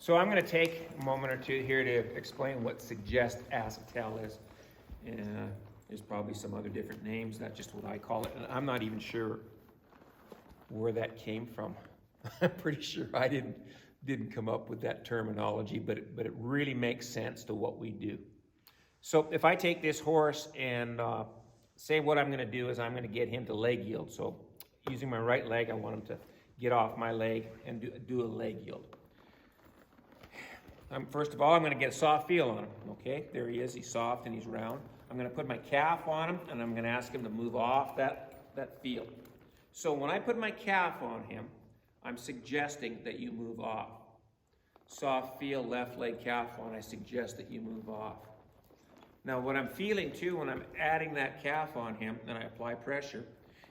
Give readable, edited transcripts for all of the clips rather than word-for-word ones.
So I'm going to take a moment or two here to explain what suggest, ask, tell is. There's probably some other different names. That's just what I call it. And I'm not even sure where that came from. I'm pretty sure I didn't come up with that terminology, but it really makes sense to what we do. So if I take this horse and say what I'm going to do is I'm going to get him to leg yield. So using my right leg, I want him to get off my leg and do a leg yield. First of all, I'm going to get a soft feel on him. Okay, there he is. He's soft and he's round. I'm going to put my calf on him and I'm going to ask him to move off that feel. So when I put my calf on him, I'm suggesting that you move off. Soft feel, left leg calf on, I suggest that you move off. Now what I'm feeling too when I'm adding that calf on him and I apply pressure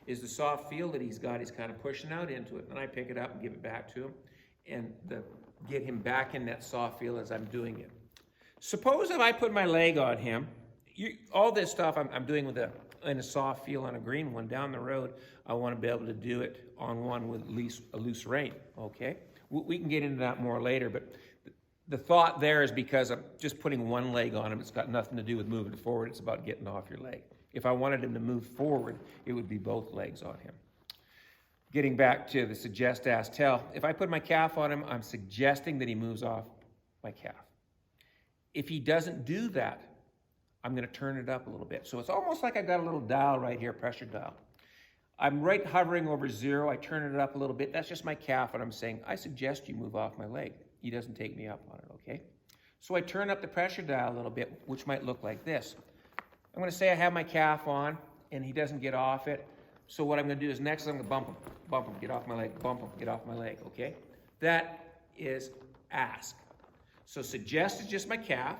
is the soft feel that he's got. He's kind of pushing out into it. And I pick it up and give it back to him and get him back in that soft feel as I'm doing it. Suppose if I put my leg on him, all this stuff I'm doing in a soft feel on a green one. Down the road, I want to be able to do it on one with a loose rein, okay? We can get into that more later, but the thought there is because I'm just putting one leg on him. It's got nothing to do with moving forward. It's about getting off your leg. If I wanted him to move forward, it would be both legs on him. Getting back to the suggest, ask, tell. If I put my calf on him, I'm suggesting that he moves off my calf. If he doesn't do that, I'm going to turn it up a little bit. So it's almost like I've got a little dial right here, pressure dial. I'm right hovering over 0. I turn it up a little bit. That's just my calf, and I'm saying, I suggest you move off my leg. He doesn't take me up on it, okay? So I turn up the pressure dial a little bit, which might look like this. I'm going to say I have my calf on, and he doesn't get off it. So what I'm going to do is next I'm going to bump him, get off my leg, bump him, get off my leg, okay? That is ask. So suggest is just my calf.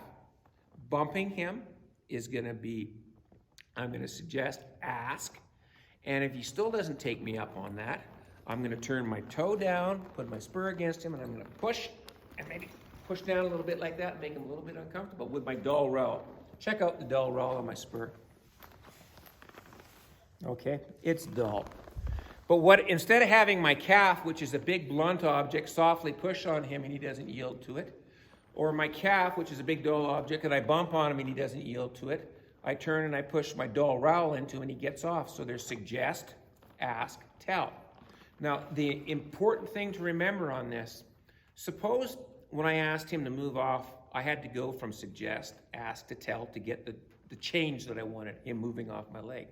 Bumping him is going to be, I'm going to suggest ask. And if he still doesn't take me up on that, I'm going to turn my toe down, put my spur against him, and I'm going to push, and maybe push down a little bit like that, make him a little bit uncomfortable with my dull rowel. Check out the dull rowel on my spur. Okay, it's dull. But instead of having my calf, which is a big blunt object, softly push on him and he doesn't yield to it, or my calf, which is a big dull object, and I bump on him and he doesn't yield to it, I turn and I push my dull rowel into him and he gets off. So there's suggest, ask, tell. Now, the important thing to remember on this, suppose when I asked him to move off, I had to go from suggest, ask, to tell to get the change that I wanted, him moving off my leg.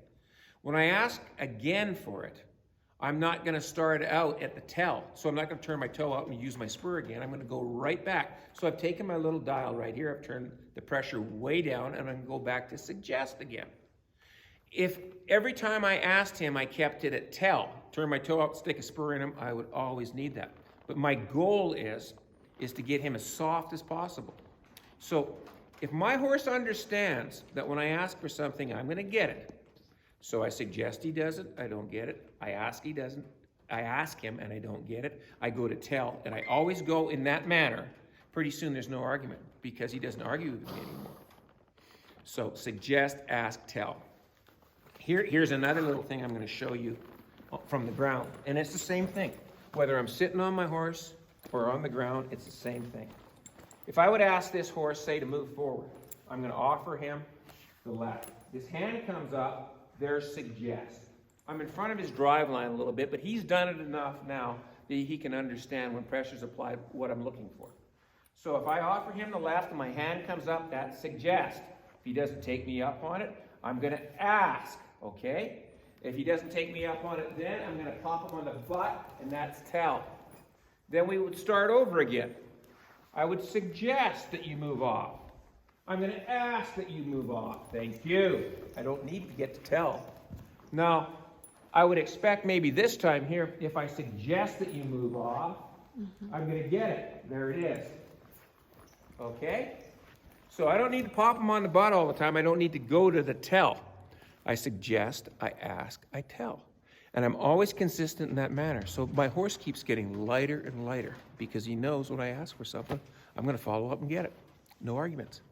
When I ask again for it, I'm not going to start out at the tell. So I'm not going to turn my toe out and use my spur again. I'm going to go right back. So I've taken my little dial right here. I've turned the pressure way down, and I'm going to go back to suggest again. If every time I asked him, I kept it at tell, turn my toe out, stick a spur in him, I would always need that. But my goal is to get him as soft as possible. So if my horse understands that when I ask for something, I'm going to get it. So I suggest he does it, I don't get it. I ask he doesn't. I ask him and I don't get it. I go to tell, and I always go in that manner. Pretty soon there's no argument because he doesn't argue with me anymore. So suggest, ask, tell. Here's another little thing I'm going to show you from the ground. And it's the same thing. Whether I'm sitting on my horse or on the ground, it's the same thing. If I would ask this horse, say, to move forward, I'm going to offer him the left. His hand comes up. There's suggest. I'm in front of his drive line a little bit, but he's done it enough now that he can understand when pressure's applied what I'm looking for. So if I offer him the left and my hand comes up, that's suggest. If he doesn't take me up on it, I'm going to ask, okay? If he doesn't take me up on it, then I'm going to pop him on the butt, and that's tell. Then we would start over again. I would suggest that you move off. I'm going to ask that you move off. Thank you. I don't need to get to tell. Now, I would expect maybe this time here, if I suggest that you move off, I'm going to get it. There it is. Okay? So I don't need to pop them on the butt all the time. I don't need to go to the tell. I suggest, I ask, I tell. And I'm always consistent in that manner. So my horse keeps getting lighter and lighter because he knows when I ask for something, I'm going to follow up and get it. No arguments.